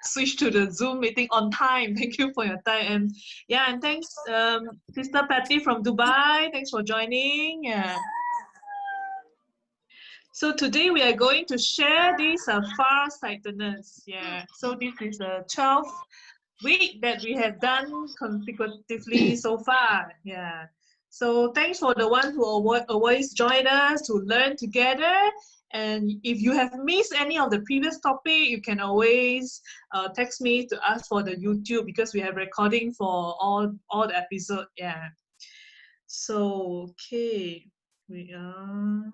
switch to the Zoom meeting on time. Thank you for your time. And yeah, and thanks, Sister Patty from Dubai. Thanks for joining. Yeah. So today we are going to share this far-sightedness. Yeah. So this is a 12th week that we have done consecutively so far. Yeah. So thanks for the ones who always join us to learn together. And if you have missed any of the previous topic, you can always text me to ask for the YouTube because we have recording for all the episode. Yeah. So okay, we are.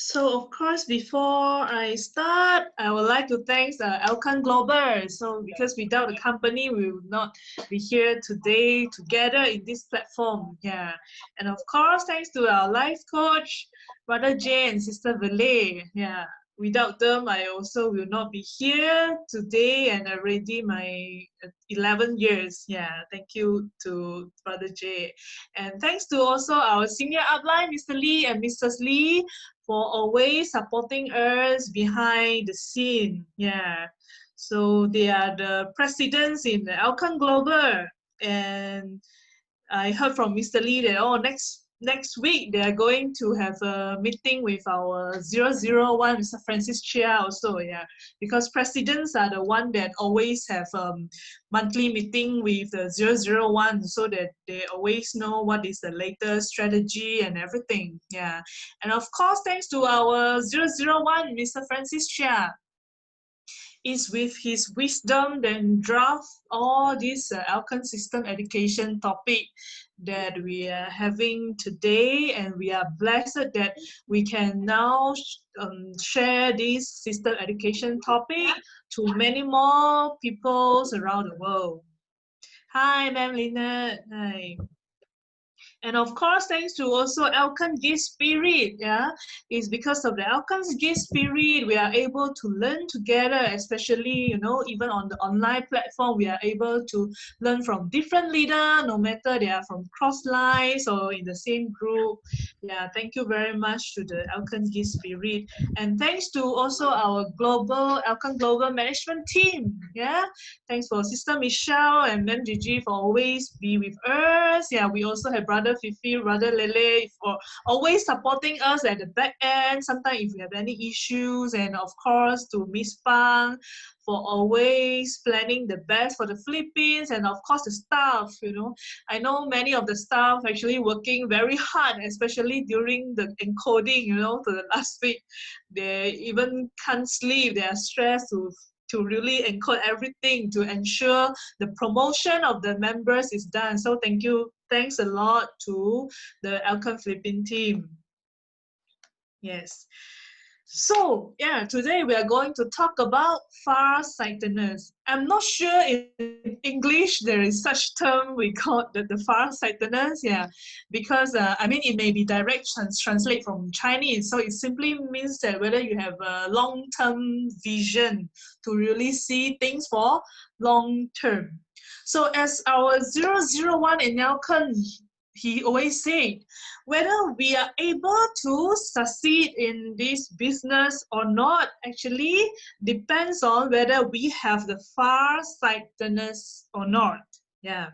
So of course, before I start, I would like to thank Elken Global. So because without the company, we would not be here today together in this platform. Yeah, and of course, thanks to our life coach, Brother Jay and Sister Valet. Yeah, without them, I also will not be here today and already my 11 years. Yeah, thank you to Brother Jay. And thanks to also our senior upline, Mr. Lee and Mrs. Lee, for always supporting us behind the scene. Yeah. So they are the presidents in the Elken Global. And I heard from Mr. Lee that next week they are going to have a meeting with our 001, Mr. Francis Chia also, yeah. Because presidents are the one that always have monthly meeting with the 001 so that they always know what is the latest strategy and everything, yeah. And of course, thanks to our 001, Mr. Francis Chia, is with his wisdom then draft all this Elken system education topic that we are having today, and we are blessed that we can now share this system education topic to many more people around the world. Hi, Ma'am Lynette. Hi. And of course, thanks to also Elken Gift Spirit, yeah, it's because of the Elken's Gift Spirit we are able to learn together, especially, you know, even on the online platform, we are able to learn from different leaders, no matter they are from cross lines or in the same group. Yeah, thank you very much to the Elken Gift Spirit. And thanks to also our Elken Global Management team, yeah. Thanks for Sister Michelle and Ma'am Gigi for always be with us. Yeah, we also have Brother Fifi, Brother Lele for always supporting us at the back end. Sometimes if we have any issues, and of course to Miss Pang for always planning the best for the Philippines, and of course the staff, you know. I know many of the staff actually working very hard, especially during the encoding, you know, to the last week. They even can't sleep, they are stressed to really encode everything to ensure the promotion of the members is done. So thanks a lot to the Elken Philippine team. Yes. So yeah, today we are going to talk about far-sightedness. I'm not sure in English there is such term we call the far-sightedness, yeah, because I mean it may be direct translate from Chinese, so it simply means that whether you have a long-term vision to really see things for long-term. So as our 001 in Elken, he always said, whether we are able to succeed in this business or not actually depends on whether we have the far-sightedness or not. Yeah.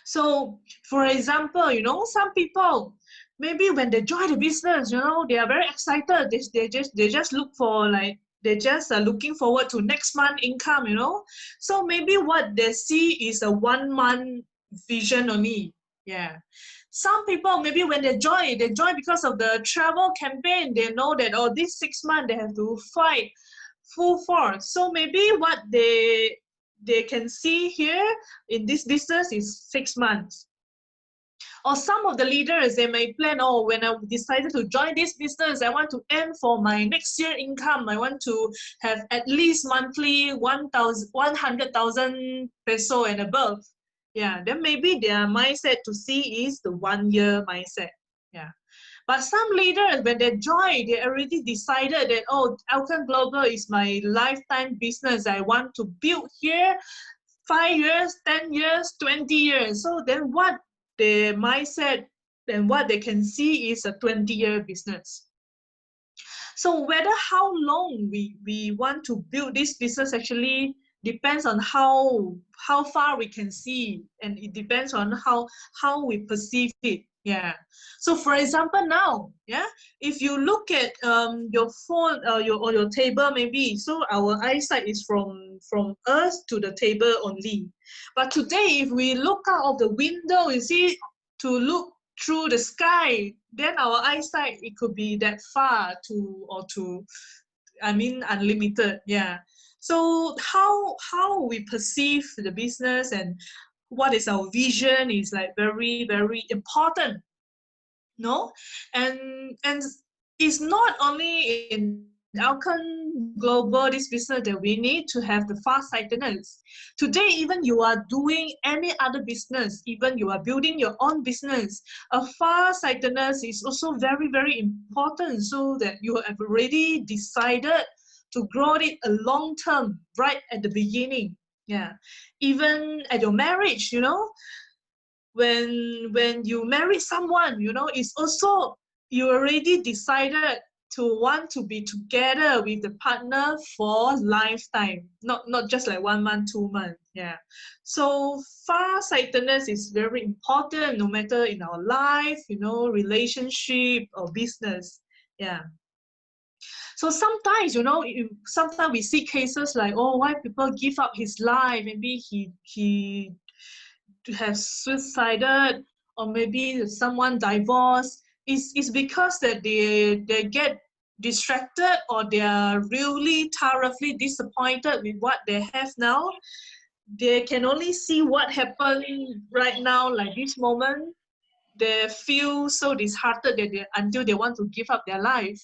So, for example, you know, some people, maybe when they join the business, you know, they are very excited. They just look for like, they just are looking forward to next month income, you know. So maybe what they see is a 1 month vision only. Yeah. Some people, maybe when they join because of the travel campaign. They know that, oh, this 6 months they have to fight full force. So maybe what they can see here in this business is 6 months. Or some of the leaders, they may plan, oh, when I decided to join this business, I want to aim for my next year income. I want to have at least monthly 100,000 peso and above. Yeah, then maybe their mindset to see is the 1 year mindset. Yeah. But some leaders, when they join, they already decided that, oh, Elken Global is my lifetime business. I want to build here 5 years, 10 years, 20 years. So then what their mindset and what they can see is a 20-year business. So whether how long we want to build this business actually depends on how far we can see, and it depends on how we perceive it. Yeah. So for example now, yeah, if you look at your phone or your table maybe, so our eyesight is from us to the table only. But today if we look out of the window, you see, to look through the sky, then our eyesight, it could be that far to I mean unlimited. Yeah. So how we perceive the business and what is our vision is like very, very important. No? And it's not only in Elken Global, this business, that we need to have the far-sightedness. Today, even you are doing any other business, even you are building your own business, a far-sightedness is also very, very important, so that you have already decided to grow it a long term right at the beginning. Yeah. Even at your marriage, you know, when you marry someone, you know, it's also you already decided to want to be together with the partner for lifetime, not just like 1 month, 2 months. Yeah. So far-sightedness is very important, no matter in our life, you know, relationship or business. Yeah. So sometimes, you know, sometimes we see cases like, oh, why people give up his life? Maybe he to have suicided, or maybe someone divorced, is because that they get distracted, or they are really thoroughly disappointed with what they have now. They can only see what happened right now, like this moment. They feel so disheartened that until they want to give up their life.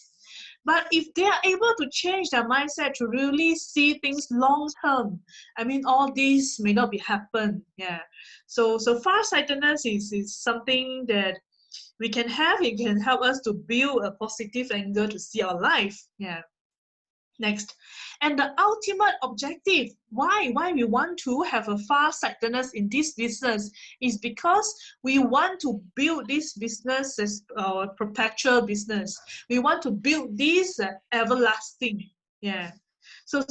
But if they are able to change their mindset to really see things long term, I mean, all these may not be happen. Yeah. So far-sightedness is something that we can have. It can help us to build a positive angle to see our life. Yeah. Next. And the ultimate objective, why we want to have a far-sightedness in this business, is because we want to build this business as a perpetual business. We want to build this everlasting. Yeah. So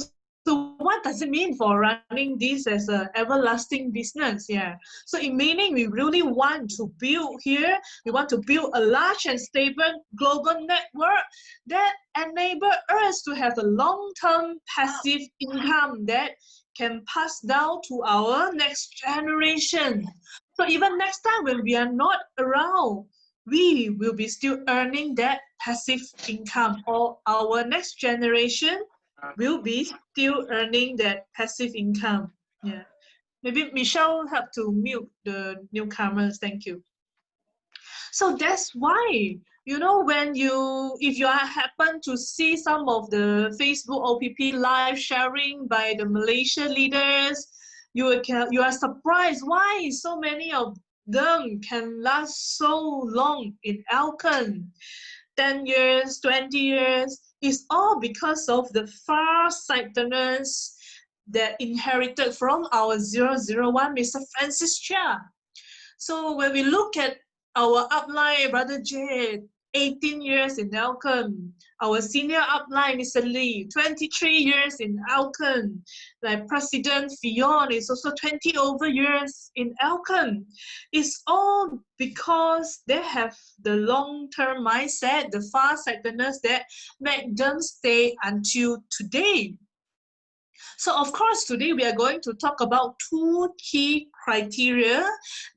what does it mean for running this as an everlasting business? Yeah. So in meaning, we really want to build here, we want to build a large and stable global network that enable us to have a long-term passive income that can pass down to our next generation. So even next time when we are not around, we will be still earning that passive income, or our next generation will be still earning that passive income. Yeah. Maybe Michelle help to mute the newcomers. Thank you. So that's why, you know, when if you happen to see some of the Facebook OPP live sharing by the Malaysia leaders, you are surprised why so many of them can last so long in Elken. 10 years, 20 years, it's all because of the far-sightedness that inherited from our 001, Mr. Francis Chia. So when we look at our upline, Brother Jade, 18 years in Elken. Our senior upline, Mr. Lee, 23 years in Elken. Like President Fion is also 20 over years in Elken. It's all because they have the long-term mindset, the far-sightedness that make them stay until today. So of course, today we are going to talk about two key criteria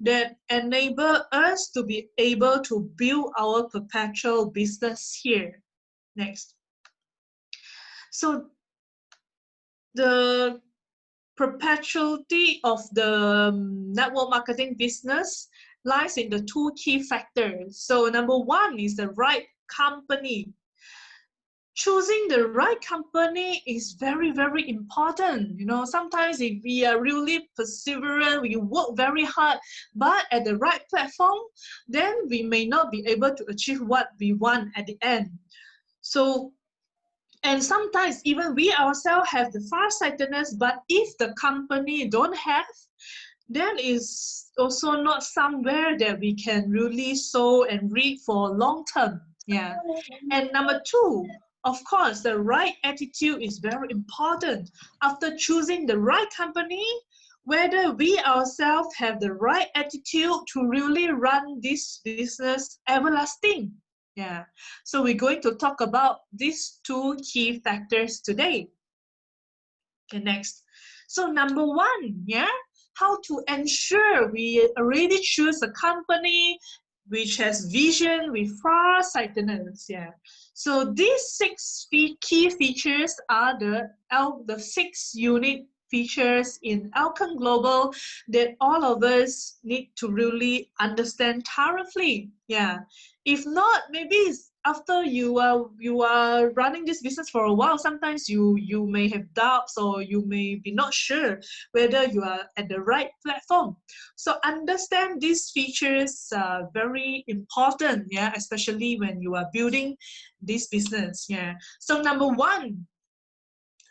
that enable us to be able to build our perpetual business here. Next. So the perpetuity of the network marketing business lies in the two key factors. So number one is the right company. Choosing the right company is very, very important. You know, sometimes if we are really perseverant, we work very hard, but at the right platform, then we may not be able to achieve what we want at the end. So, and sometimes even we ourselves have the far-sightedness, but if the company don't have, then it's also not somewhere that we can really sow and reap for long term. Yeah. And number two, of course, the right attitude is very important. After choosing the right company, whether we ourselves have the right attitude to really run this business everlasting. Yeah. So we're going to talk about these two key factors today. Okay, next. So number one, yeah, how to ensure we already choose a company which has vision with far-sightedness. Yeah. So these six key features are the six unique features in Elken Global that all of us need to really understand thoroughly. Yeah. If not, maybe after you are running this business for a while, sometimes you may have doubts, or you may be not sure whether you are at the right platform. So understand these features are very important, yeah, especially when you are building this business. Yeah. So number one,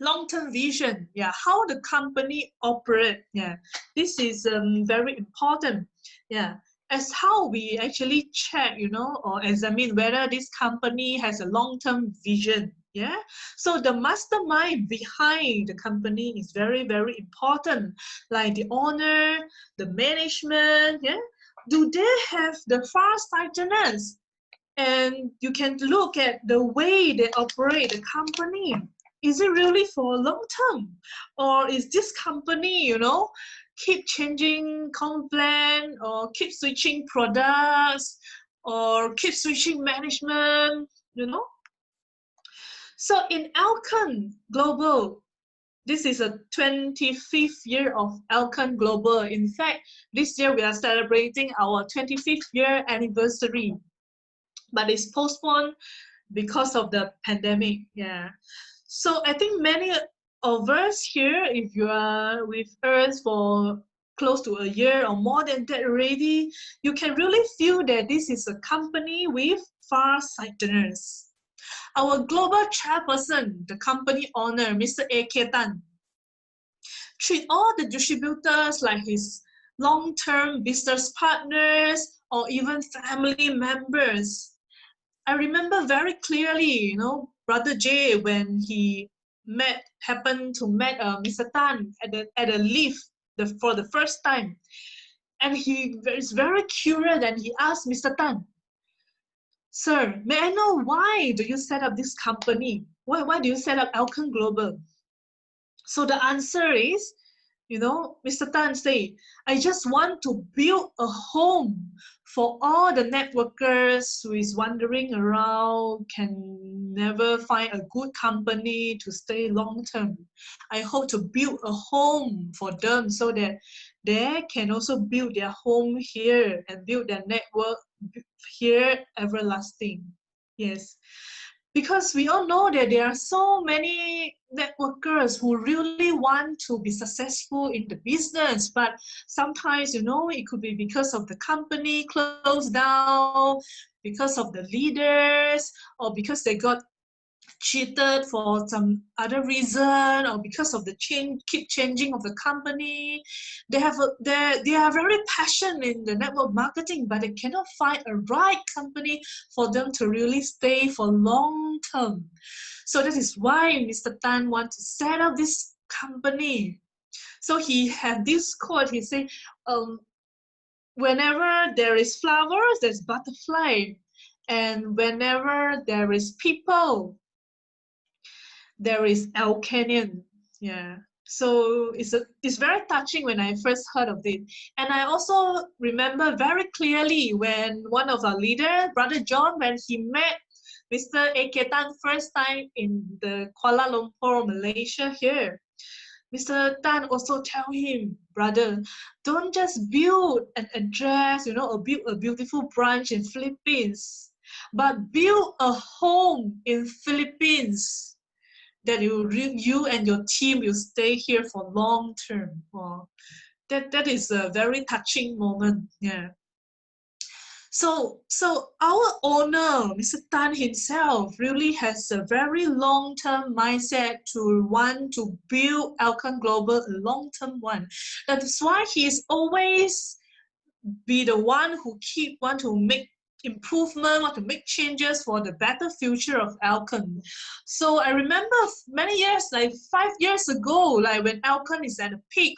long-term vision. Yeah, how the company operate. Yeah, this is very important. Yeah, as how we actually check, or examine whether this company has a long-term vision. Yeah, so the mastermind behind the company is very, very important. Like the owner, the management. Yeah, do they have the far-sightedness? And you can look at the way they operate the company. Is it really for long term, or is this company, keep changing complaint, or keep switching products, or keep switching management? So in Elken Global, this is a 25th year of Elken Global. In fact, this year we are celebrating our 25th year anniversary, but it's postponed because of the pandemic. Yeah. So I think many of us here, if you are with us for close to a year or more than that already, you can really feel that this is a company with far-sightedness. Our global chairperson, the company owner, Mr. Elken, treat all the distributors like his long-term business partners or even family members. I remember very clearly, Brother Jay, when he happened to meet Mr. Tan at a lift for the first time. And he is very curious, and he asked Mr. Tan, "Sir, may I know why do you set up this company? Why do you set up Elken Global?" So the answer is, Mr. Tan say, "I just want to build a home for all the networkers who is wandering around, can never find a good company to stay long term. I hope to build a home for them so that they can also build their home here and build their network here everlasting." Yes. Because we all know that there are so many networkers who really want to be successful in the business, but sometimes, it could be because of the company closed down, because of the leaders, or because they got cheated for some other reason, or because of the keep changing of the company. They are very passionate in the network marketing, but they cannot find a right company for them to really stay for long term. So that is why Mr. Tan wants to set up this company. So he had this quote. He said, whenever there is flowers, there's butterfly, and whenever there is people, there is Elken. Yeah. So it's very touching when I first heard of it. And I also remember very clearly when one of our leaders, Brother John, when he met Mr. Elken first time in the Kuala Lumpur, Malaysia here. Mr. Tan also tell him, "Brother, don't just build an address, or build a beautiful branch in Philippines, but build a home in Philippines that you and your team will stay here for long term." Wow. That is a very touching moment. Yeah. So our owner, Mr. Tan himself, really has a very long-term mindset to want to build Elken Global a long-term one. That is why he is always be the one who want to make improvement, want to make changes for the better future of Elken. So I remember many years, like 5 years ago, like when Elken is at a peak.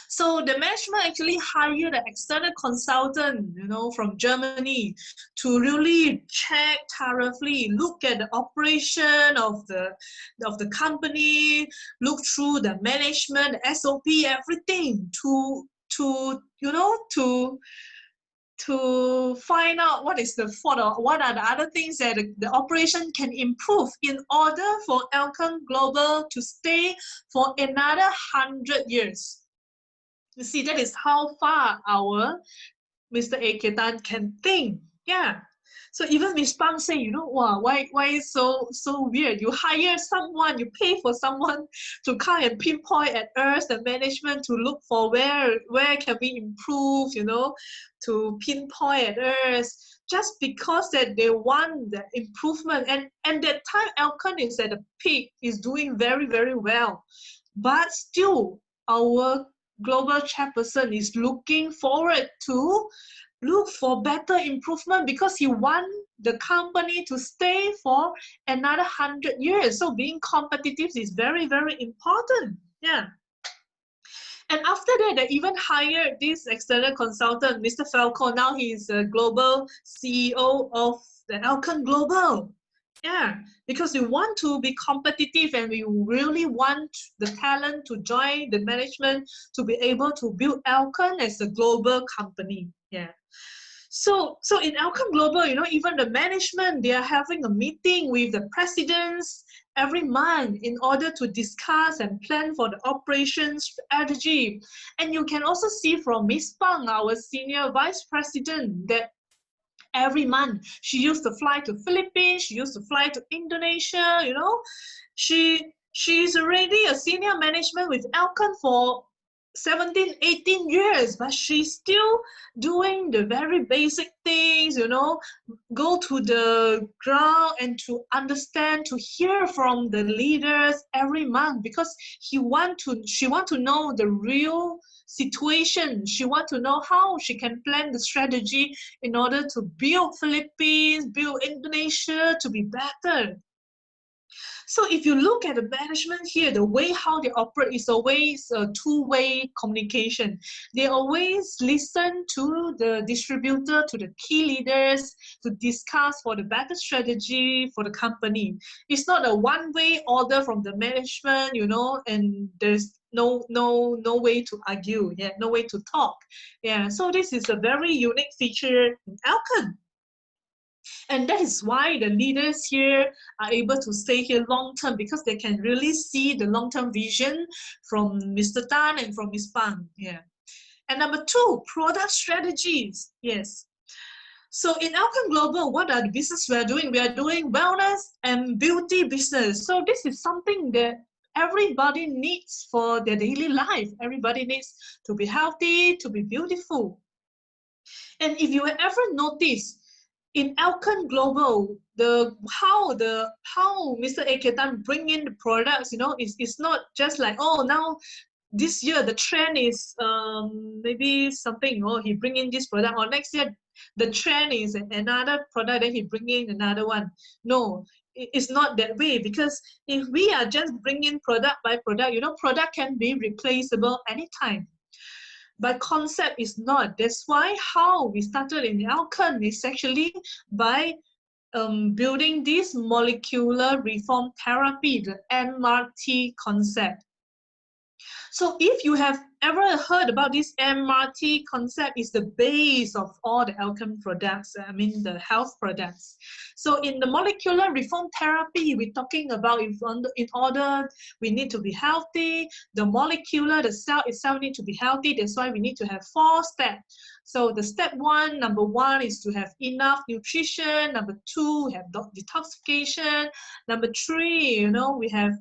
So the management actually hired an external consultant, from Germany to really check thoroughly, look at the operation of the company, look through the management, the SOP, everything to find out what is the fault or what are the other things that the operation can improve in order for Elken Global to stay for another 100 years. You see, that is how far our Mr. Elken can think. Yeah. So even Miss Pang say, wow, why is so weird? You hire someone, you pay for someone to come and pinpoint at us, the management, to look for where can we improve, to pinpoint at us, just because that they want the improvement. And that time Elken is at the peak, is doing very, very well. But still, our global chairperson is looking forward to look for better improvement because he wants the company to stay for another 100 years. So being competitive is very, very important. Yeah. And after that, they even hired this external consultant, Mr. Falco. Now he is a global CEO of the Elken Global. Yeah, because we want to be competitive and we really want the talent to join the management to be able to build Elken as a global company. Yeah. So in Elken Global, even the management, they are having a meeting with the presidents every month in order to discuss and plan for the operation strategy. And you can also see from Miss Pang, our senior vice president, that every month she used to fly to Philippines, she used to fly to Indonesia, she's already a senior management with Elken for 17, 18 years, but she's still doing the very basic things, go to the ground and to understand, to hear from the leaders every month, because she want to know the real situation. She want to know how she can plan the strategy in order to build Philippines, build Indonesia to be better. So if you look at the management here, the way how they operate is always a two-way communication. They always listen to the distributor, to the key leaders, to discuss for the better strategy for the company. It's not a one-way order from the management, and there's no way to argue, no way to talk. So this is a very unique feature in Elken. And that is why the leaders here are able to stay here long term, because they can really see the long-term vision from Mr. Tan and from Ms. Pang. And number two, product strategies. Yes. So in Elken Global, what are the business we are doing? We are doing wellness and beauty business. So this is something that everybody needs for their daily life. Everybody needs to be healthy, to be beautiful. And if you ever notice, in Elken Global, how Mr. Elken bring in the products, it's not just like, oh, now this year the trend is maybe something, he bring in this product, or next year the trend is another product, then he bring in another one. No, it's not that way, because if we are just bringing product by product, product can be replaceable anytime. But concept is not. That's why how we started in Elken is actually by building this molecular reform therapy, the MRT concept. So if you have ever heard about this MRT concept, is the base of all the Elken products, the health products. So in the molecular reform therapy, we're talking about in order we need to be healthy, the cell itself need to be healthy. That's why we need to have 4 steps. So the number one is to have enough nutrition. Number 2, we have detoxification. Number 3, we have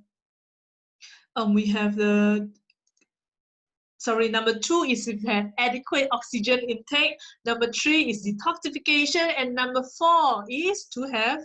number 2 is to have adequate oxygen intake. Number 3 is detoxification, and number 4 is to have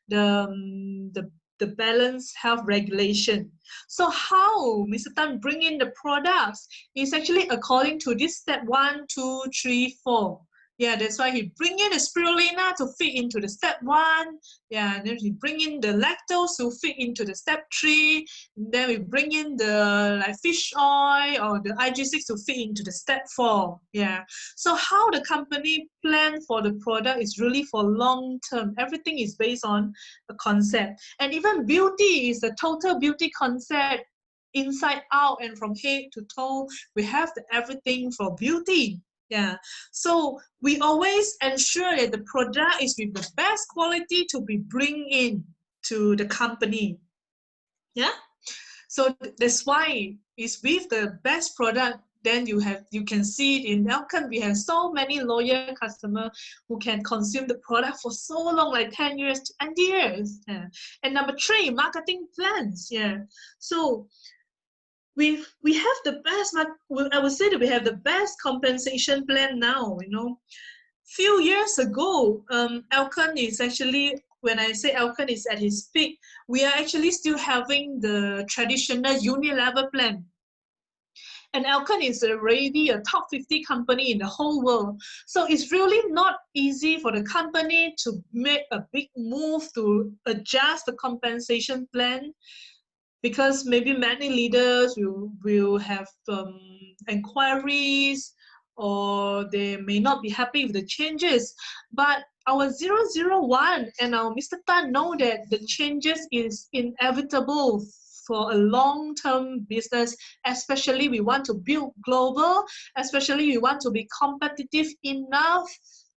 the balanced health regulation. So how Mr. Tan bring in the products is actually according to this step 1, 2, 3, 4. Yeah, that's why he bring in the spirulina to fit into the step 1. Yeah, and then he bring in the lactose to fit into the step 3. And then we bring in the like fish oil or the IG6 to fit into the step 4. Yeah. So how the company plan for the product is really for long term. Everything is based on a concept. And even beauty is the total beauty concept inside out and from head to toe. We have the everything for beauty. Yeah, so we always ensure that the product is with the best quality to be bring in to the company. Yeah, so that's why it's with the best product. Then you can see it in Elken. We have so many loyal customers who can consume the product for so long, like 10 years, 20 years. Yeah. And number 3, marketing plans. Yeah, so we have the best. I would say that we have the best compensation plan now. You know, few years ago, Elken is actually, when I say Elken is at his peak, we are actually still having the traditional uni-level plan. And Elken is already a top 50 company in the whole world. So it's really not easy for the company to make a big move to adjust the compensation plan, because maybe many leaders will have inquiries, or they may not be happy with the changes. But our 001 and our Mr. Tan know that the changes is inevitable for a long-term business, especially we want to build global, especially we want to be competitive enough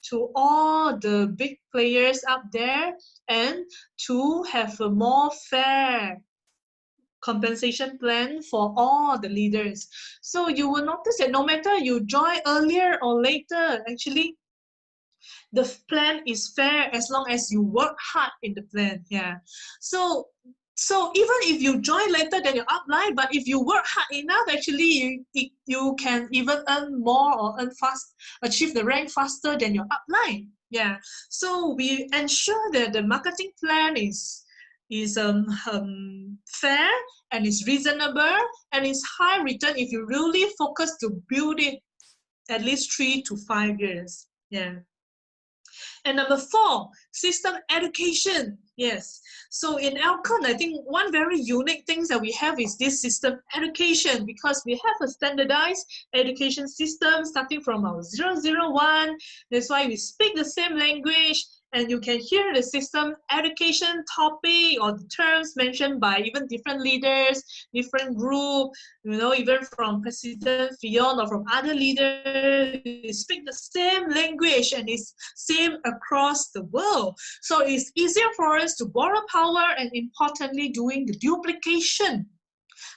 to all the big players up there, and to have a more fair compensation plan for all the leaders. So you will notice that no matter you join earlier or later, actually the plan is fair as long as you work hard in the plan. Yeah. So even if you join later than your upline, but if you work hard enough, actually you can even earn more or achieve the rank faster than your upline. Yeah. So we ensure that the marketing plan is fair and is reasonable and is high return if you really focus to build it at least 3 to 5 years. Yeah. And number 4, system education. Yes. So in Elken, I think one very unique thing that we have is this system education, because we have a standardized education system starting from our 001. That's why we speak the same language, and you can hear the system education topic or the terms mentioned by even different leaders, different group, you know, even from President Fion or from other leaders. We speak the same language and it's same across the world. So it's easier for us to borrow power and importantly doing the duplication.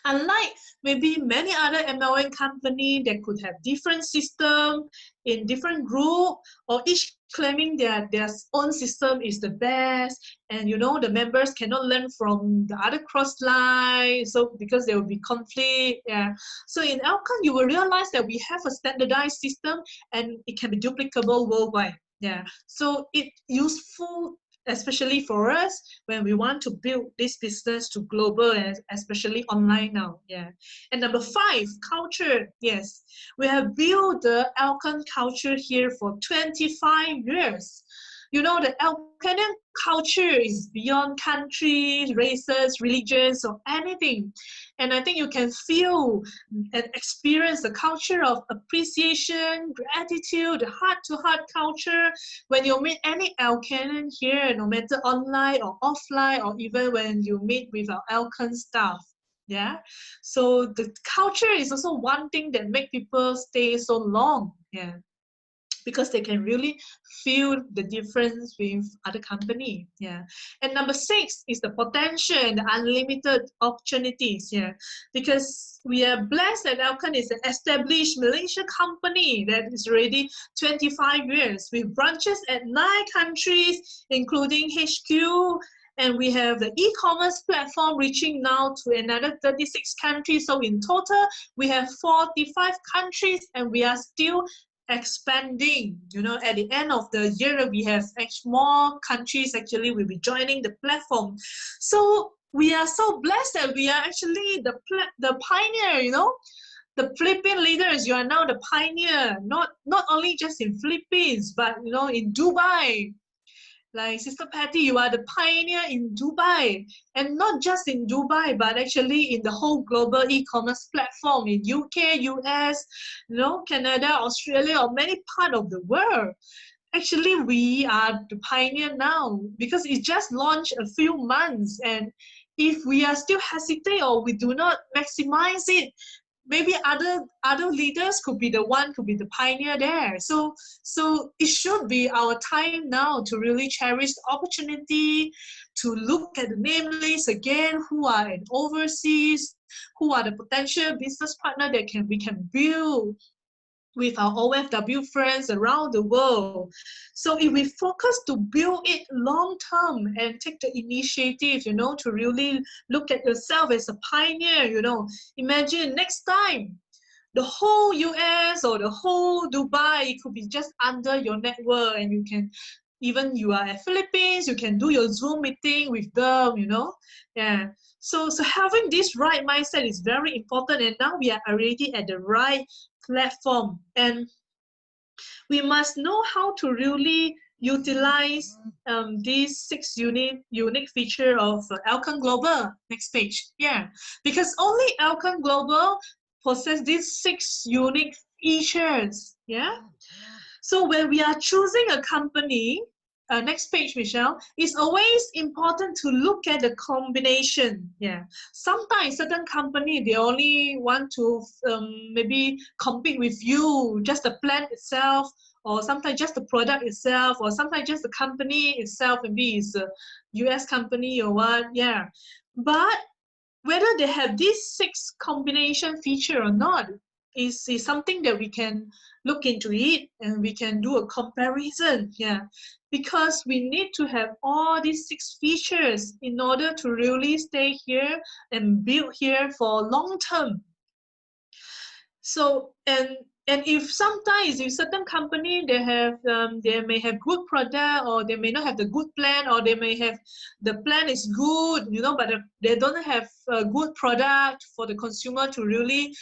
Unlike maybe many other MLM company that could have different system in different group, or each claiming that their own system is the best, and you know the members cannot learn from the other cross line, so because there will be conflict. Yeah. So in Elken, you will realize that we have a standardized system and it can be duplicable worldwide. Yeah. So it's useful, especially for us when we want to build this business to global and especially online now. Yeah. And number 5, culture. Yes, we have built the Elken culture here for 25 years. You know, the Elkenian culture is beyond countries, races, religions, or anything. And I think you can feel and experience the culture of appreciation, gratitude, the heart-to-heart culture when you meet any Elkenian here, no matter online or offline, or even when you meet with our Elken staff. Yeah. So the culture is also one thing that make people stay so long. Yeah, because they can really feel the difference with other company. Yeah. And number 6 is the potential and the unlimited opportunities. Yeah, because we are blessed that Elken is an established Malaysian company that is already 25 years with branches at 9 countries, including HQ. And we have the e-commerce platform reaching now to another 36 countries. So in total, we have 45 countries, and we are still expanding. You know, at the end of the year, we have more countries actually will be joining the platform. So we are so blessed that we are actually the pioneer, you know. The Philippine leaders, you are now the pioneer, not only just in Philippines, but in Dubai. Like Sister Patty, you are the pioneer in Dubai, and not just in Dubai, but actually in the whole global e-commerce platform in UK, US, Canada, Australia, or many parts of the world. Actually, we are the pioneer now because it just launched a few months, and if we are still hesitate or we do not maximize it, maybe other leaders could be the pioneer there. So it should be our time now to really cherish the opportunity to look at the name list again, who are in overseas, who are the potential business partner that we can build with our OFW friends around the world. So if we focus to build it long term and take the initiative, to really look at yourself as a pioneer, imagine next time the whole US or the whole Dubai could be just under your network, and you are at Philippines, you can do your Zoom meeting with them, Yeah. So having this right mindset is very important, and now we are already at the right platform, and we must know how to really utilize these 6 unique feature of Elken Global. Next page. Yeah, because only Elken Global possess these 6 unique features. Yeah. So when we are choosing a company, next page, Michelle, it's always important to look at the combination. Yeah. Sometimes certain company, they only want to maybe compete with you, just the plan itself, or sometimes just the product itself, or sometimes just the company itself, maybe it's a US company or what. Yeah. But whether they have these 6 combination feature or not is something that we can look into it, and we can do a comparison. Yeah, because we need to have all these 6 features in order to really stay here and build here for long term. So and if sometimes if certain company they may have good product, or they may not have the good plan, or they may have the plan is good, but they don't have a good product for the consumer to really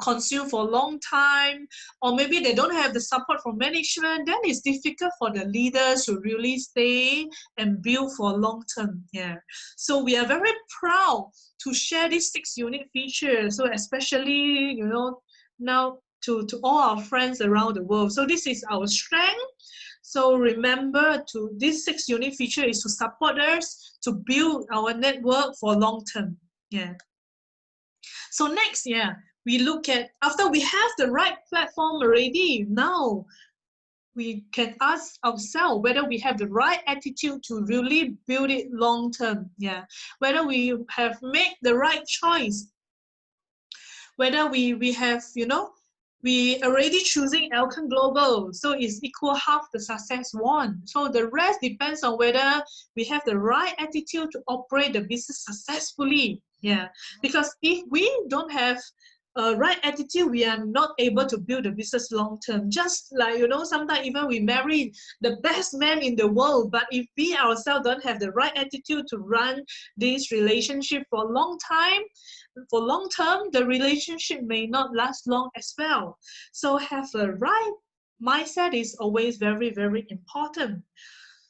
consume for a long time, or maybe they don't have the support from management, then it's difficult for the leaders to really stay and build for long term. Yeah. So we are very proud to share these 6 unique features. So especially, now to all our friends around the world. So this is our strength. So remember, this 6 unique feature is to support us to build our network for long term. Yeah. So next, yeah, we look at, after we have the right platform already, now we can ask ourselves whether we have the right attitude to really build it long term. Yeah, whether we have made the right choice, whether we have, we already choosing Elken Global, so it's equal half the success won. So the rest depends on whether we have the right attitude to operate the business successfully. Yeah, because if we don't have a right attitude, we are not able to build a business long term. Just like, sometimes even we marry the best man in the world, but if we ourselves don't have the right attitude to run this relationship for a long time, for long term, the relationship may not last long as well. So have a right mindset is always very, very important.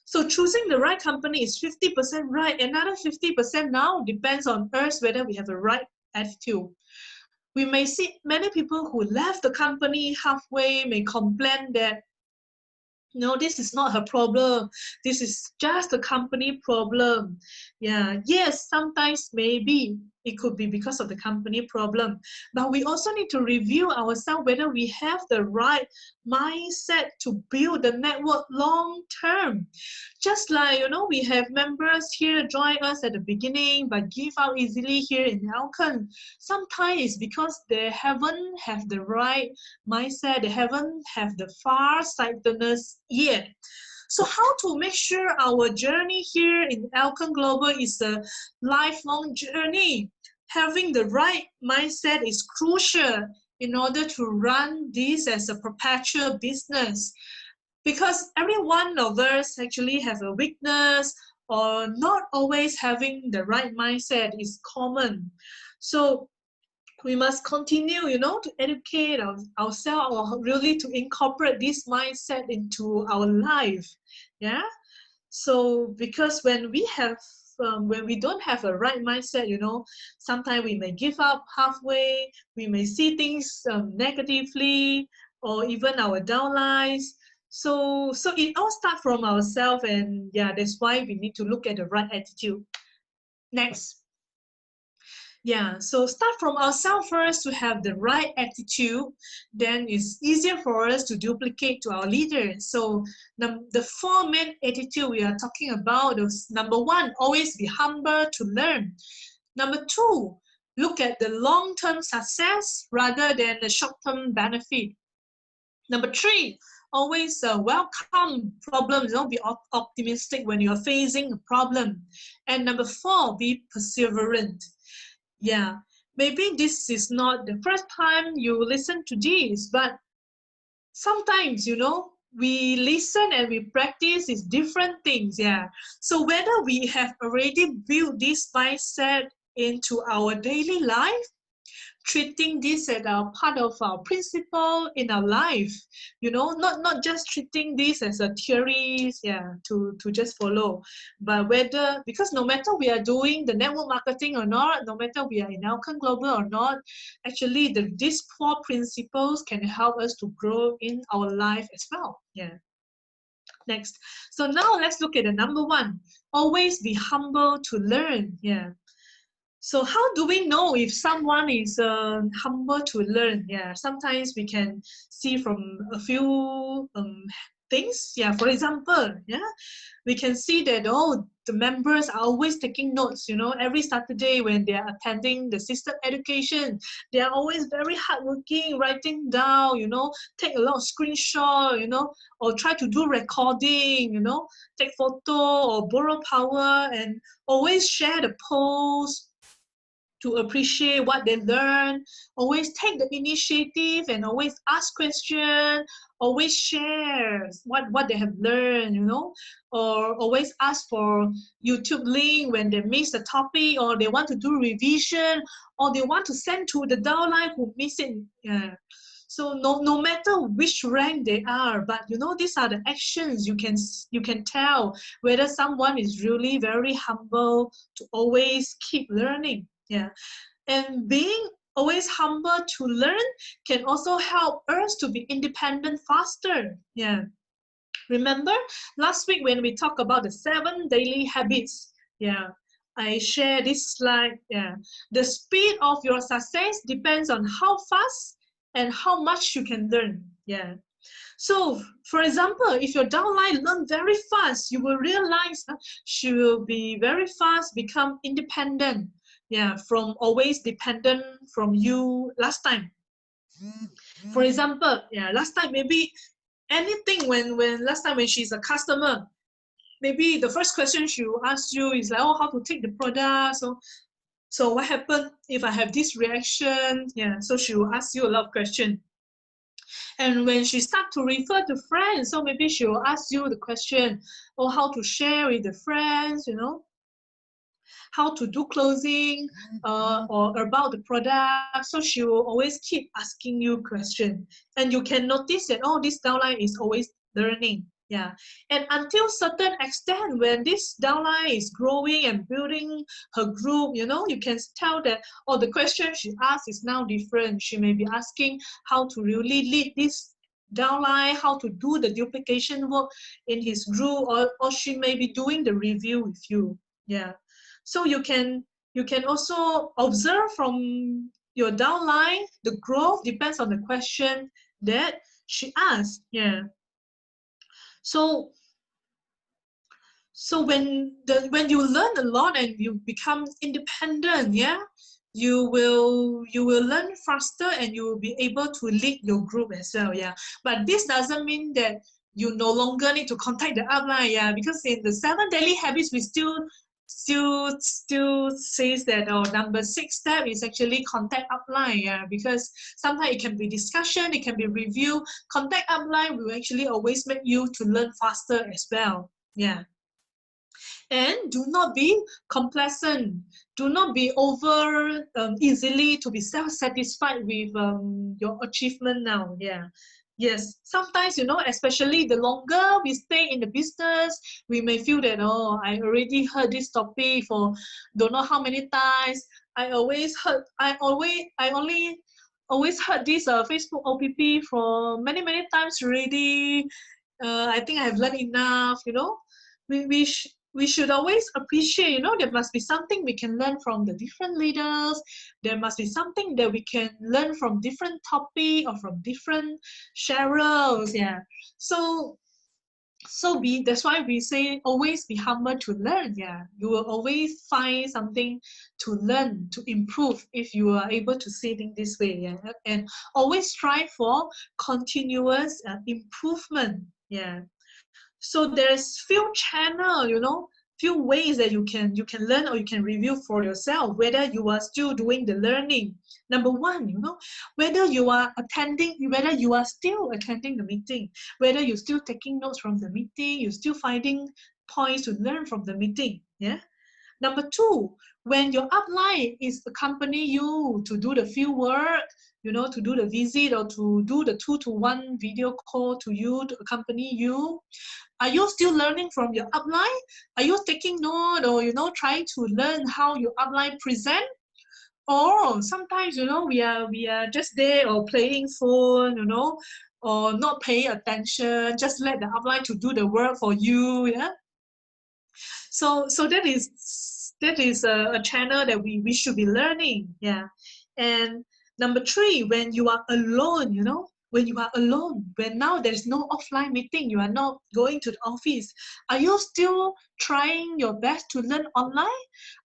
So choosing the right company is 50% right. Another 50% now depends on us whether we have the right attitude. We may see many people who left the company halfway may complain that, no, this is not her problem. This is just a company problem. Yeah, yes, sometimes maybe it could be because of the company problem. But we also need to review ourselves whether we have the right mindset to build the network long term. Just like, we have members here join us at the beginning but give out easily here in Elken. Sometimes it's because they haven't have the right mindset, they haven't have the far-sightedness yet. So how to make sure our journey here in Elken Global is a lifelong journey? Having the right mindset is crucial in order to run this as a perpetual business. Because every one of us actually have a weakness, or not always having the right mindset is common. So we must continue, you know, to educate ourselves, or really to incorporate this mindset into our life. Yeah. So because when we don't have a right mindset, you know, sometimes we may give up halfway, we may see things negatively, or even our downlines. So it all starts from ourselves, and yeah, that's why we need to look at the right attitude. Next. Yeah, so start from ourselves first to have the right attitude, then it's easier for us to duplicate to our leaders. So the four main attitude we are talking about is: number one, always be humble to learn. Number two, look at the long-term success rather than the short-term benefit. Number three, always welcome problems. Don't be optimistic when you're facing a problem. And number four, be perseverant. Yeah, maybe this is not the first time you listen to this, but sometimes, you know, we listen and we practice is different things. Yeah. So whether we have already built this mindset into our daily life, treating this as a part of our principle in our life, you know, not just treating this as a theory, yeah, to just follow, but whether, because no matter we are doing the network marketing or not, no matter we are in Elken Global or not, actually these four principles can help us to grow in our life as well. Yeah. Next. So now let's look at the number one. Always be humble to learn. Yeah. So how do we know if someone is humble to learn? Yeah, sometimes we can see from a few things. Yeah, for example, yeah, we can see that, oh, the members are always taking notes. You know, every Saturday when they are attending the system education, they are always very hardworking, writing down. You know, take a lot of screenshot. You know, or try to do recording. You know, take photo or borrow power and always share the post to appreciate what they learn, always take the initiative and always ask questions, always share what they have learned, you know, or always ask for YouTube link when they miss a topic, or they want to do revision, or they want to send to the downline who miss it. Yeah. So no matter which rank they are, but you know, these are the actions you can tell whether someone is really very humble to always keep learning. Yeah. And being always humble to learn can also help us to be independent faster. Yeah. Remember last week when we talked about the 7 daily habits? Yeah. I share this slide. Yeah. The speed of your success depends on how fast and how much you can learn. Yeah. So, for example, if your downline learn very fast, you will realize she will be very fast become independent. Yeah, from always dependent from you last time. For example, yeah, last time maybe anything when last time when she's a customer, maybe the first question she will ask you is like, oh, how to take the product. So what happened if I have this reaction? Yeah, so she will ask you a lot of questions. And when she starts to refer to friends, so maybe she will ask you the question, oh, how to share with the friends, you know, how to do closing, or about the product. So she will always keep asking you questions. And you can notice that, oh, this downline is always learning. Yeah. And until certain extent, when this downline is growing and building her group, you know, you can tell that, oh, the question she asks is now different. She may be asking how to really lead this downline, how to do the duplication work in his group, or she may be doing the review with you. Yeah. So you can also observe from your downline, the growth depends on the question that she asked. Yeah. So when you learn a lot and you become independent, yeah, you will learn faster and you will be able to lead your group as well. Yeah. But this doesn't mean that you no longer need to contact the upline. Yeah, because in the 7 daily habits, we still says that our number 6 step is actually contact upline. Yeah, because sometimes it can be discussion, it can be review. Contact upline will actually always make you to learn faster as well. Yeah. And do not be complacent. Do not be over easily to be self-satisfied with your achievement now. Yeah. Yes, sometimes, especially the longer we stay in the business, we may feel that, oh, I already heard this topic for don't know how many times. I only always heard this Facebook OPP for many, many times already. I think I have learned enough, we should always appreciate, there must be something we can learn from the different leaders. There must be something that we can learn from different topic or from different sharers. Yeah. So that's why we say always be humble to learn. Yeah. You will always find something to learn, to improve if you are able to see it in this way. Yeah. And always strive for continuous improvement. Yeah. So there's few channel, few ways that you can learn or you can review for yourself whether you are still doing the learning. Number one, whether you are still attending the meeting, whether you're still taking notes from the meeting, you're still finding points to learn from the meeting. Yeah. Number two, when your upline is accompany you to do the field work, to do the visit or to do the 2-to-1 video call to you to accompany you, are you still learning from your upline? Are you taking note or, trying to learn how your upline present? Or sometimes, we are just there or playing phone, or not paying attention, just let the upline to do the work for you. Yeah. So that is a channel that we should be learning. Yeah. And number three, when you are alone, when now there's no offline meeting, you are not going to the office, are you still trying your best to learn online?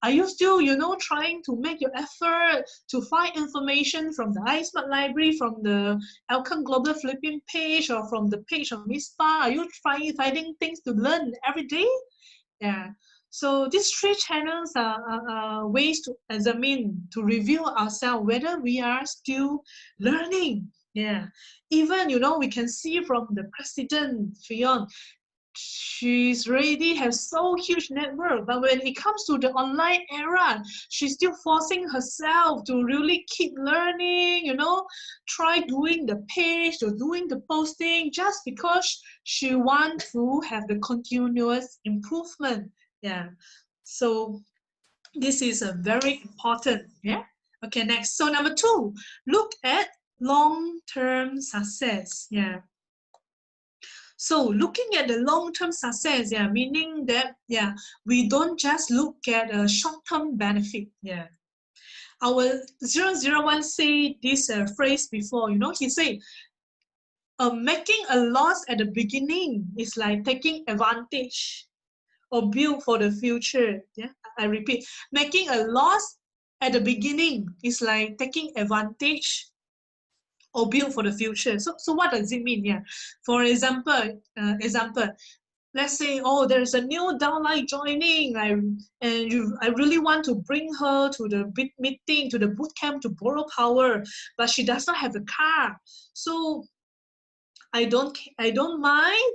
Are you still, trying to make your effort to find information from the iSmart library, from the Elken Global Philippine page, or from the page of MISPA? Are you finding things to learn every day? Yeah. So these three channels are ways to examine, to review ourselves, whether we are still learning. Yeah. Even, we can see from the president, Fion, she's already has so huge network, but when it comes to the online era, she's still forcing herself to really keep learning, try doing the page or doing the posting just because she wants to have the continuous improvement. Yeah. So this is a very important. Yeah. Okay, next. So number two, look at long-term success. Yeah. So looking at the long-term success, yeah, meaning that, yeah, we don't just look at a short-term benefit. Yeah. Our 001 say this phrase before, he said, making a loss at the beginning is like taking advantage or build for the future. Yeah, I repeat, making a loss at the beginning is like taking advantage or build for the future. So what does it mean? Yeah, for example, let's say, oh, there's a new downline joining, I really want to bring her to the big meeting, to the boot camp to borrow power, but she does not have a car. So I don't mind,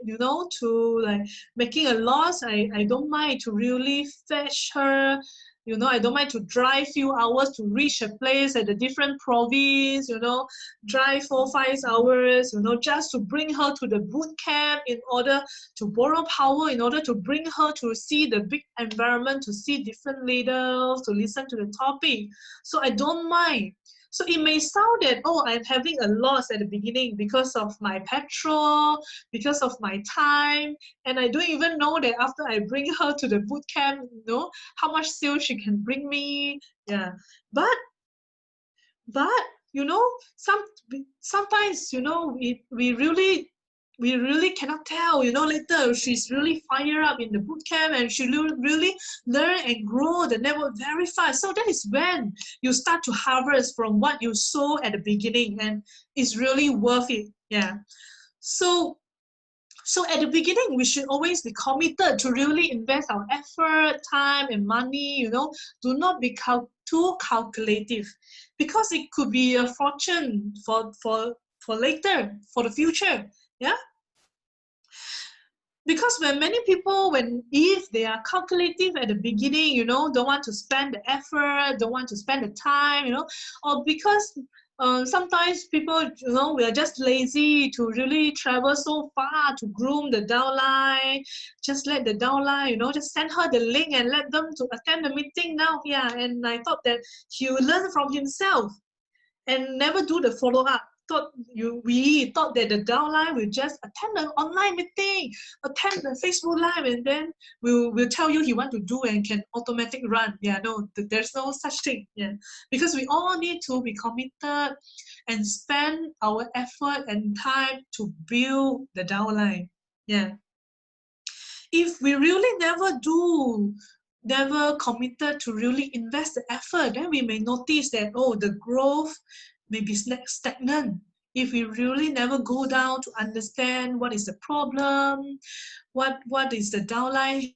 to like making a loss. I don't mind to really fetch her. I don't mind to drive few hours to reach a place at a different province, drive 4-5 hours, just to bring her to the boot camp in order to borrow power, in order to bring her to see the big environment, to see different leaders, to listen to the topic. So I don't mind. So it may sound that, oh, I'm having a loss at the beginning because of my petrol, because of my time, and I don't even know that after I bring her to the boot camp, how much sales she can bring me. Yeah, but but some sometimes we really cannot tell. Later she's really fired up in the boot camp and she really learn and grow the network very fast. So that is when you start to harvest from what you sow at the beginning, and it's really worth it. Yeah. So at the beginning, we should always be committed to really invest our effort, time, and money. Do not be too calculative, because it could be a fortune for later, for the future. Yeah. Because when many people, if they are calculative at the beginning, you know, don't want to spend the effort, don't want to spend the time, you know, or because sometimes people, you know, we are just lazy to really travel so far to groom the downline. Just let the downline, you know, just send her the link and let them to attend the meeting now. Yeah, and I thought that he will learn from himself and never do the follow-up. We thought that the downline will just attend an online meeting, attend the Facebook Live, and then we'll tell you he want to do and can automatic run. Yeah, no, there's no such thing. Yeah, because we all need to be committed and spend our effort and time to build the downline. Yeah, if we really never committed to really invest the effort, then we may notice that, oh, the growth may be stagnant. If we really never go down to understand what is the problem, what is the downline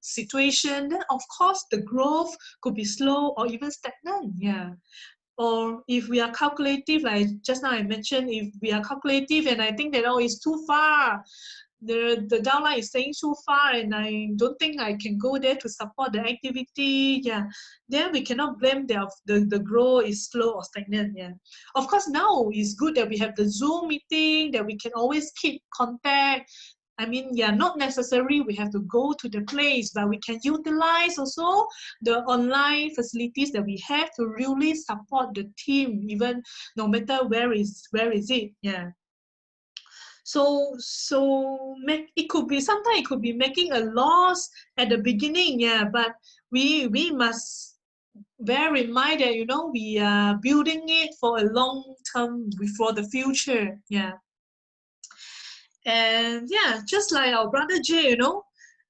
situation, then of course the growth could be slow or even stagnant. Yeah. Or if we are calculative, like just now I mentioned, if we are calculative and I think that, oh, it's too far, the downline is staying too far and I don't think I can go there to support the activity, yeah, then we cannot blame the growth is slow or stagnant. Yeah, of course now it's good that we have the Zoom meeting, that we can always keep contact. I mean, yeah, not necessarily we have to go to the place, but we can utilize also the online facilities that we have to really support the team, even no matter where is it. Yeah. So it could be, sometimes it could be making a loss at the beginning, yeah, but we must bear in mind that, you know, we are building it for a long term, for the future. Yeah. And yeah, just like our brother Jay, you know,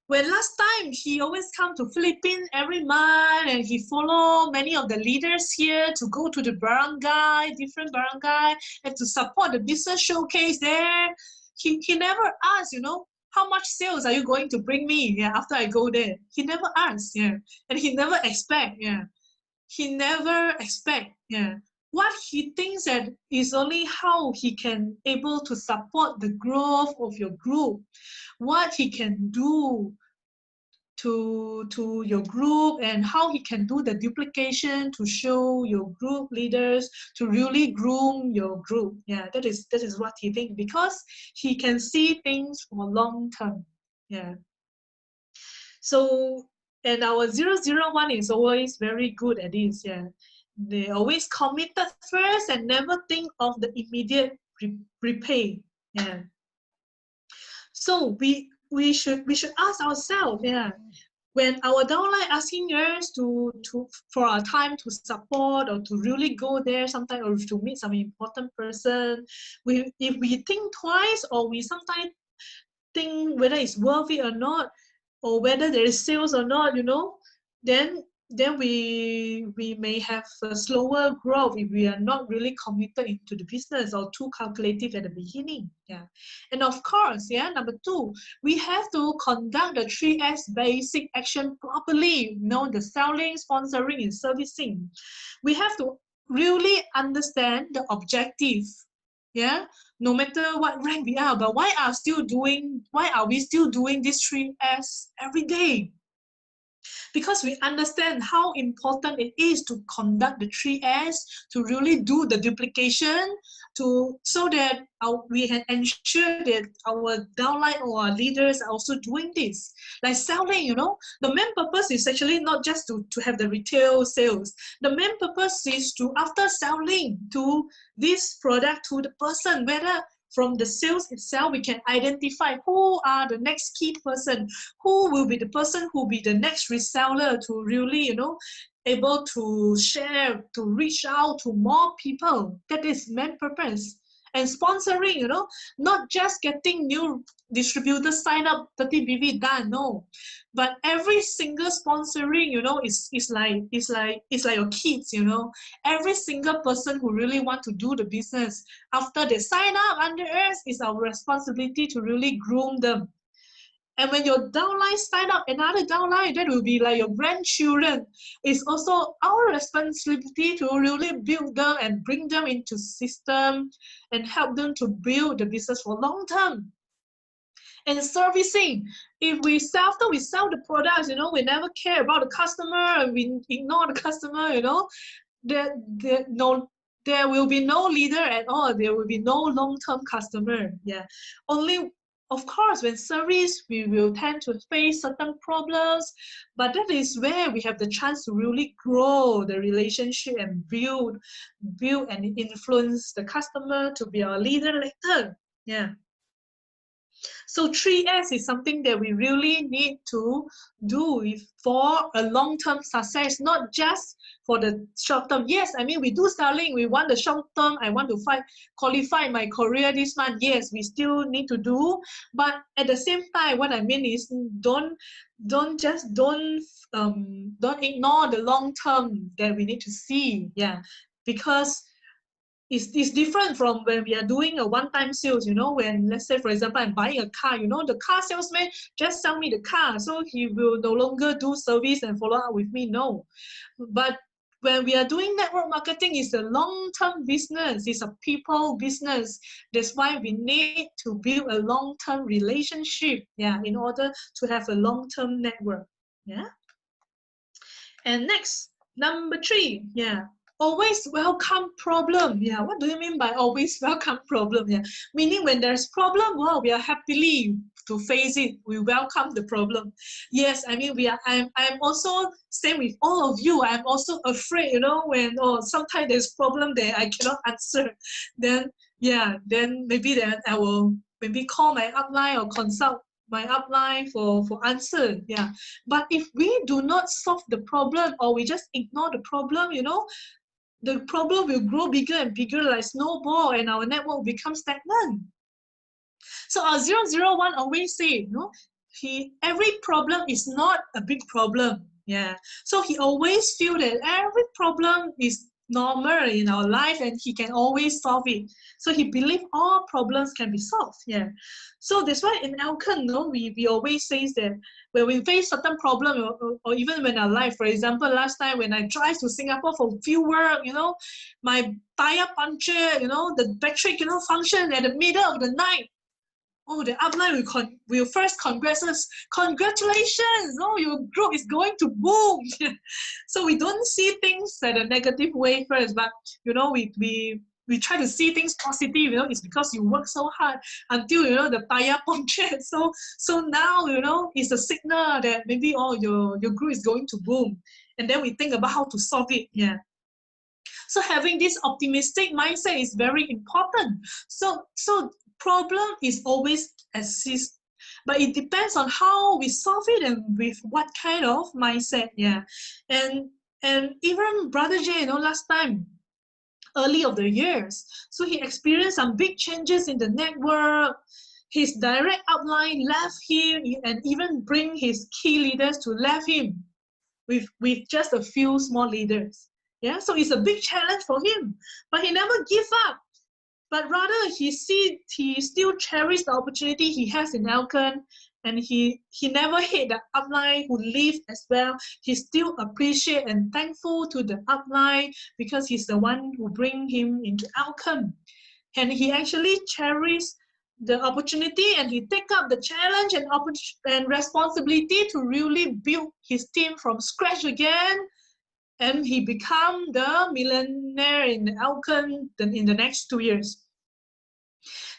when last time he always come to Philippines every month and he follow many of the leaders here to go to the barangay, different barangay, and to support the business showcase there. He never asked, you know, how much sales are you going to bring me? Yeah, after I go there. He never asked, yeah. And he never expect, yeah. He never expect, yeah. What he thinks that is only how he can able to support the growth of your group, what he can do to your group, and how he can do the duplication to show your group leaders to really groom your group. Yeah, that is what he thinks, because he can see things for long term. Yeah. So, and our 001 is always very good at this. Yeah, they always committed first and never think of the immediate repay. Yeah. So we should ask ourselves, yeah, when our downline asking us for our time to support or to really go there sometime, or to meet some important person, if we think twice, or we sometimes think whether it's worth it or not, or whether there is sales or not, you know, then we may have a slower growth if we are not really committed into the business or too calculative at the beginning. Yeah. And of course, yeah, number two, we have to conduct the 3S basic action properly, you know, the selling, sponsoring, and servicing. We have to really understand the objective. Yeah, no matter what rank we are, but why are we still doing this 3S every day? Because we understand how important it is to conduct the 3S, to really do the duplication, so that we can ensure that our downline or our leaders are also doing this. Like selling, you know, the main purpose is actually not just to have the retail sales. The main purpose is to, after selling to this product to the person, whether from the sales itself, we can identify who are the next key person, who will be the person who will be the next reseller to really, you know, able to share, to reach out to more people. That is main purpose. And sponsoring, you know, not just getting new distributors sign up, 30 BV done, no. But every single sponsoring, you know, is like your kids, you know. Every single person who really want to do the business, after they sign up under us, it's our responsibility to really groom them. And when your downline sign up another downline, that will be like your grandchildren. It's also our responsibility to really build them and bring them into system and help them to build the business for long term. And servicing, if we sell, after we sell the products, you know, we never care about the customer and we ignore the customer, you know, there will be no leader at all. There will be no long-term customer. Yeah, only, of course, when service, we will tend to face certain problems, but that is where we have the chance to really grow the relationship and build and influence the customer to be our leader later. Yeah. So 3S is something that we really need to do for a long-term success, not just for the short term. Yes, I mean, we do selling, we want the short term, I want to qualify my career this month. Yes, we still need to do, but at the same time, what I mean is don't ignore the long term that we need to see. Yeah, because it's different from when we are doing a one-time sales, you know, when, let's say, for example, I'm buying a car, you know, the car salesman just sell me the car, so he will no longer do service and follow up with me, no. But when we are doing network marketing, it's a long-term business, it's a people business. That's why we need to build a long-term relationship, yeah, in order to have a long-term network, yeah. And next, number 3, yeah, always welcome problem. Yeah, what do you mean by always welcome problem? Yeah, meaning when there's problem, well, we are happily to face it. We welcome the problem. Yes, I mean, I'm also same with all of you. I'm also afraid, you know, when sometimes there's problem that I cannot answer. Then maybe I will maybe call my upline or consult my upline for answer. Yeah, but if we do not solve the problem or we just ignore the problem, you know, the problem will grow bigger and bigger like snowball, and our network will become stagnant. So our 001 always say, you know, every problem is not a big problem. Yeah. So he always feel that every problem is normal in our life and he can always solve it. So he believe all problems can be solved. Yeah. So that's why in Elken, no, we always say that when we face certain problem or even when our life, for example, last time when I drive to Singapore for field work, you know, my tire punctured, you know, the battery cannot function at the middle of the night. Oh, the upline will first congratulations. Oh, your group is going to boom. So we don't see things at a negative way first, but you know, we try to see things positive. You know, it's because you work so hard until, you know, the tire punctured. So now, you know, it's a signal that maybe your group is going to boom, and then we think about how to solve it. Yeah. So having this optimistic mindset is very important. So problem is always exist, but it depends on how we solve it and with what kind of mindset. Yeah. And even Brother Jay, you know, last time, early of the years, so he experienced some big changes in the network. His direct upline left him and even bring his key leaders to left him with just a few small leaders. Yeah, so it's a big challenge for him, but he never give up. But rather, he still cherished the opportunity he has in Elken, and he never hate the upline who leave as well. He still appreciate and thankful to the upline because he's the one who bring him into Elken, and he actually cherished the opportunity and he take up the challenge and responsibility to really build his team from scratch again, and he become the millionaire in Elken in the next 2 years.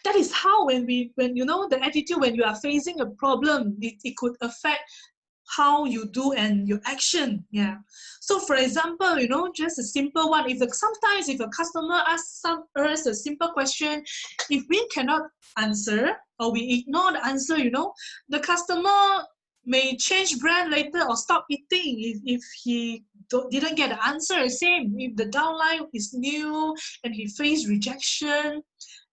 That is how when you know the attitude when you are facing a problem, it could affect how you do and your action. Yeah. So for example, you know, just a simple one. Sometimes if a customer asks us a simple question, if we cannot answer or we ignore the answer, you know, the customer may change brand later or stop eating if he didn't get the answer. Same if the downline is new and he faced rejection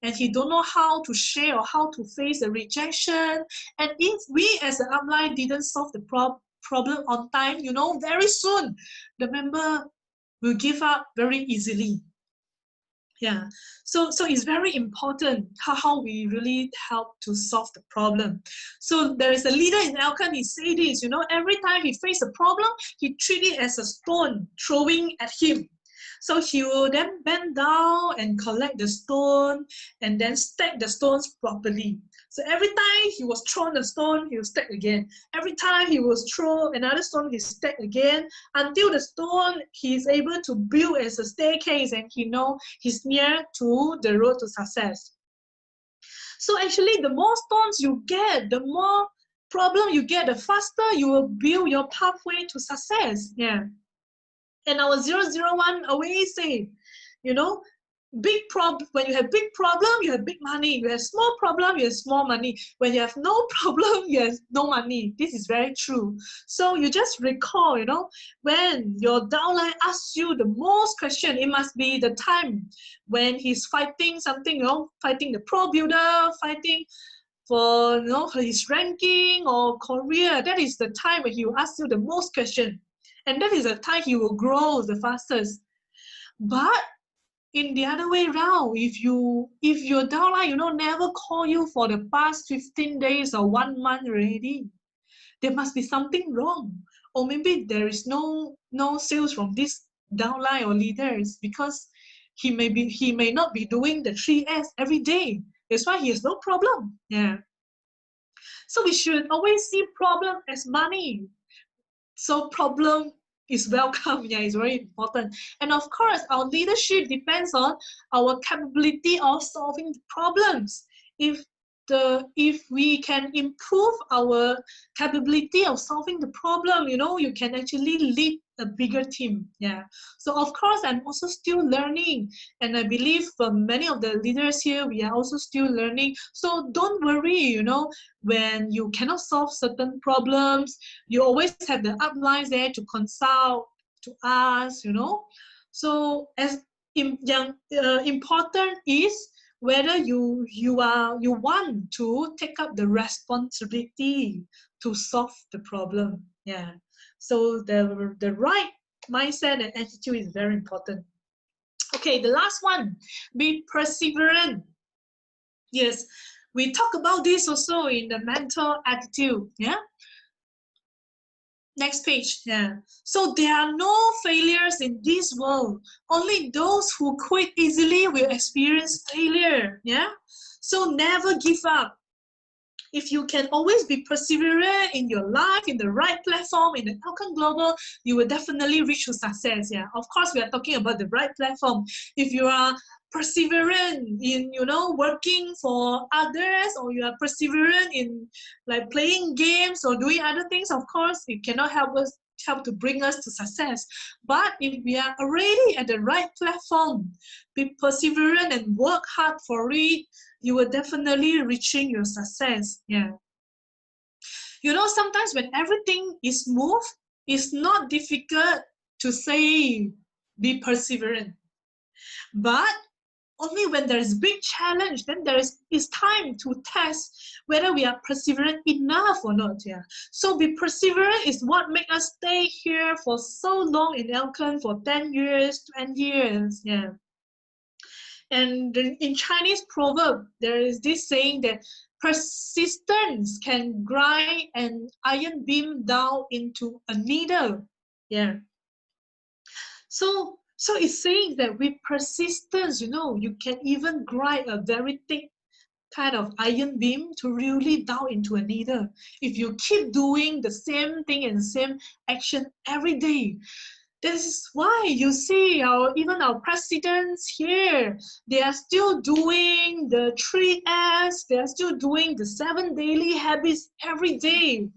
and he don't know how to share or how to face the rejection. And if we as an upline didn't solve the problem on time, you know, very soon the member will give up very easily. Yeah, so it's very important how we really help to solve the problem. So there is a leader in Elken, he say this, you know, every time he face a problem, he treat it as a stone throwing at him. So he will then bend down and collect the stone and then stack the stones properly. So every time he was thrown a stone, he will stack again. Every time he was thrown another stone, he stack again until the stone he is able to build as a staircase, and he know he's near to the road to success. So actually, the more stones you get, the more problem you get, the faster you will build your pathway to success. Yeah. And our 001 always say, you know, when you have big problem, you have big money. You have small problem, you have small money. When you have no problem, you have no money. This is very true. So you just recall, you know, when your downline asks you the most question, it must be the time when he's fighting something, you know, fighting the pro builder, fighting for, you know, his ranking or career. That is the time when he will ask you the most question. And that is the time he will grow the fastest. But in the other way around, if your downline, you know, never call you for the past 15 days or 1 month already, there must be something wrong. Or maybe there is no sales from this downline or leaders, because he may not be doing the 3S every day. That's why he has no problem. Yeah. So we should always see problem as money. So problem is welcome. Yeah, it's very important. And of course, our leadership depends on our capability of solving problems. If we can improve our capability of solving the problem, you know, you can actually lead a bigger team. Yeah. So of course, I'm also still learning, and I believe for many of the leaders here, we are also still learning. So don't worry, you know, when you cannot solve certain problems, you always have the uplines there to consult, to ask, you know. So as important is whether you want to take up the responsibility to solve the problem. Yeah. So the right mindset and attitude is very important. Okay, the last one, be perseverant. Yes, we talk about this also in the mental attitude. Yeah. Next page. Yeah. So there are no failures in this world. Only those who quit easily will experience failure. Yeah. So never give up. If you can always be perseverant in your life, in the right platform, in the Elken Global, you will definitely reach to success. Yeah. Of course, we are talking about the right platform. If you are perseverant in, you know, working for others, or you are perseverant in like playing games or doing other things, of course, it cannot help to bring us to success. But if we are already at the right platform, be perseverant and work hard for it, you will definitely reaching your success. Yeah. You know, sometimes when everything is smooth, it's not difficult to say be perseverant. But only when there is big challenge, then it's time to test whether we are perseverant enough or not. Yeah. So be perseverant is what makes us stay here for so long in Elken, for 10 years, 20 years. Yeah. And in Chinese proverb, there is this saying that persistence can grind an iron beam down into a needle. Yeah. So it's saying that with persistence, you know, you can even grind a very thick kind of iron beam to really down into a needle. If you keep doing the same thing and same action every day. This is why you see even our presidents here, they are still doing the 3S, they are still doing the 7 daily habits every day,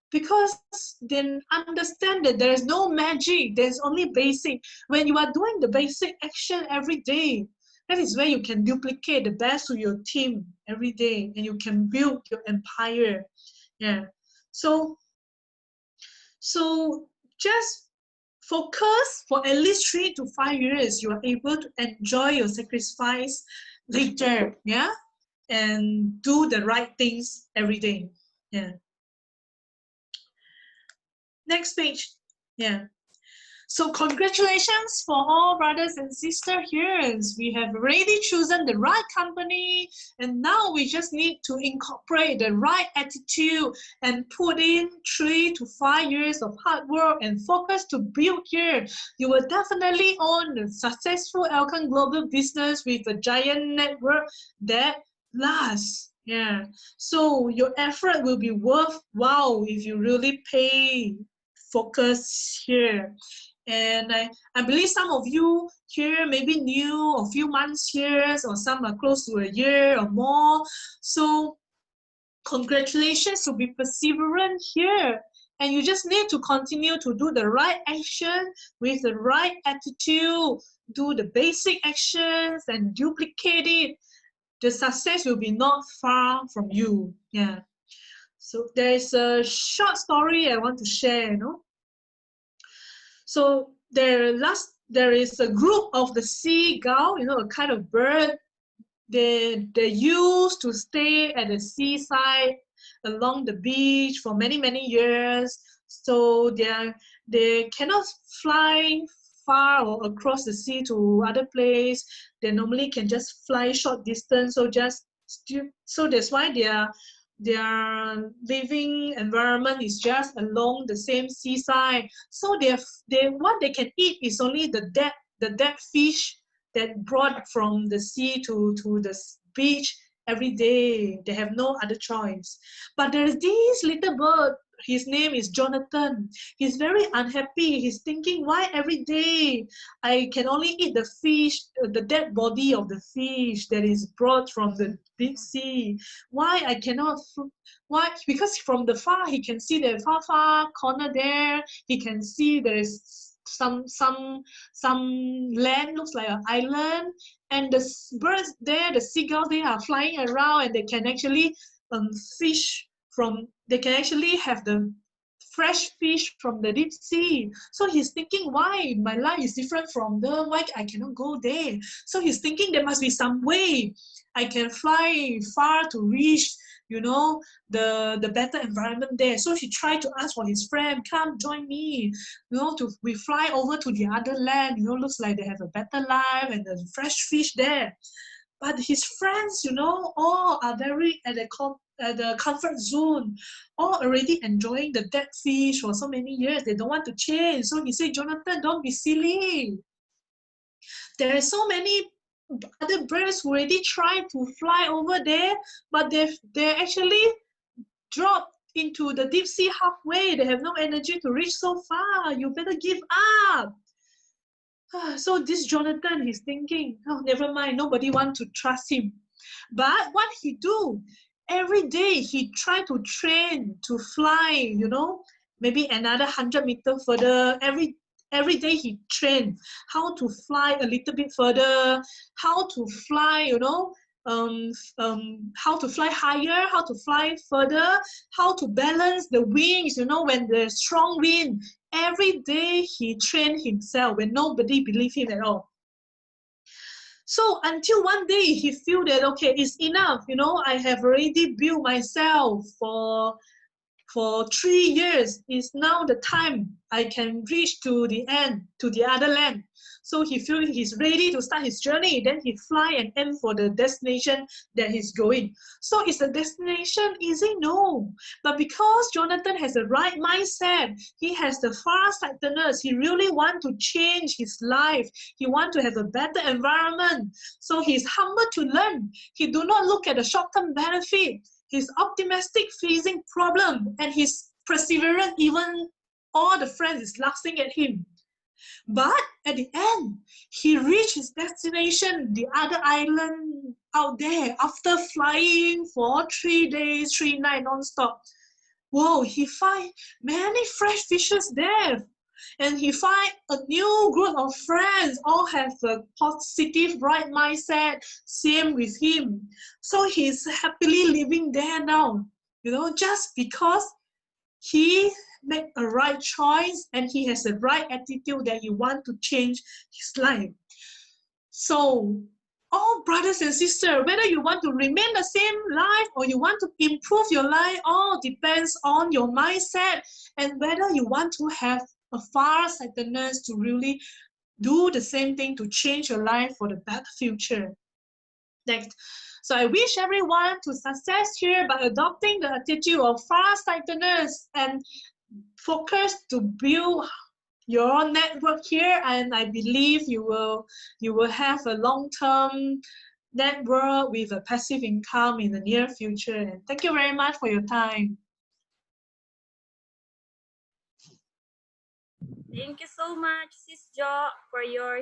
because they understand that there is no magic, there's only basic. When you are doing the basic action every day, that is where you can duplicate the best to your team every day, and you can build your empire. Yeah. So just focus for at least 3 to 5 years. You are able to enjoy your sacrifice later. Yeah. And do the right things every day. Yeah. Next page. Yeah. So congratulations for all brothers and sisters here. We have already chosen the right company, and now we just need to incorporate the right attitude and put in 3 to 5 years of hard work and focus to build here. You will definitely own a successful Elken global business with a giant network that lasts Yeah. So your effort will be worthwhile if you really pay focus here. And I believe some of you here maybe new a few months here, or some are close to a year or more. So congratulations to be perseverant here. And you just need to continue to do the right action with the right attitude, do the basic actions and duplicate it. The success will be not far from you. Yeah. So there's a short story I want to share, So there is a group of the seagull, a kind of bird. They used to stay at the seaside along the beach for many, many years. So they cannot fly far or across the sea to other place. They normally can just fly short distance. So that's why their living environment is just along the same seaside. So what they can eat is only the dead fish that brought from the sea to the beach every day. They have no other choice. But there's this little bird. His name is Jonathan. He's very unhappy. He's thinking, why every day I can only eat the fish, the dead body of the fish that is brought from the deep sea? Why I cannot? Why? Because from the far he can see the far corner there. He can see there is some land, looks like an island, and the birds there, the seagulls, they are flying around, and they can actually fish from. They can actually have the fresh fish from the deep sea. So he's thinking, why my life is different from them? Why I cannot go there? So he's thinking there must be some way I can fly far to reach, the better environment there. So he tried to ask for his friend, come join me, we fly over to the other land, looks like they have a better life and the fresh fish there. But his friends, all are very at the comfort zone, all already enjoying the dead fish for so many years. They don't want to change. So he said, Jonathan, don't be silly. There are so many other birds who already tried to fly over there, but they actually dropped into the deep sea halfway. They have no energy to reach so far. You better give up. So this Jonathan, he's thinking, oh, never mind, nobody wants to trust him. But what he do, every day he try to train to fly, maybe another 100 meters further. Every day he train how to fly a little bit further, how to fly, how to fly higher, how to fly further, how to balance the wings, when there's strong wind. Every day he trained himself when nobody believed him at all. So until one day he feel that, okay, it's enough, I have already built myself for 3 years. It's now the time I can reach to the end, to the other land. So he feels he's ready to start his journey. Then he fly and aim for the destination that he's going. So is the destination easy? No. But because Jonathan has the right mindset, he has the far-sightedness, he really want to change his life. He want to have a better environment. So he's humble to learn. He do not look at the short-term benefit. He's optimistic facing problem, and he's perseverant even all the friends is laughing at him. But at the end, he reached his destination, the other island out there, after flying for 3 days, 3 nights non-stop. Whoa, he find many fresh fishes there. And he find a new group of friends, all have a positive, bright mindset, same with him. So he's happily living there now, just because he made a right choice and he has the right attitude that he wants to change his life. So all brothers and sisters, whether you want to remain the same life or you want to improve your life, all depends on your mindset and whether you want to have a far-sightedness to really do the same thing to change your life for the better future. Next. So I wish everyone to success here by adopting the attitude of far-sightedness and focus to build your network here, and I believe you will have a long-term network with a passive income in the near future. And thank you very much for your time. Thank you so much, Sis Jo, for your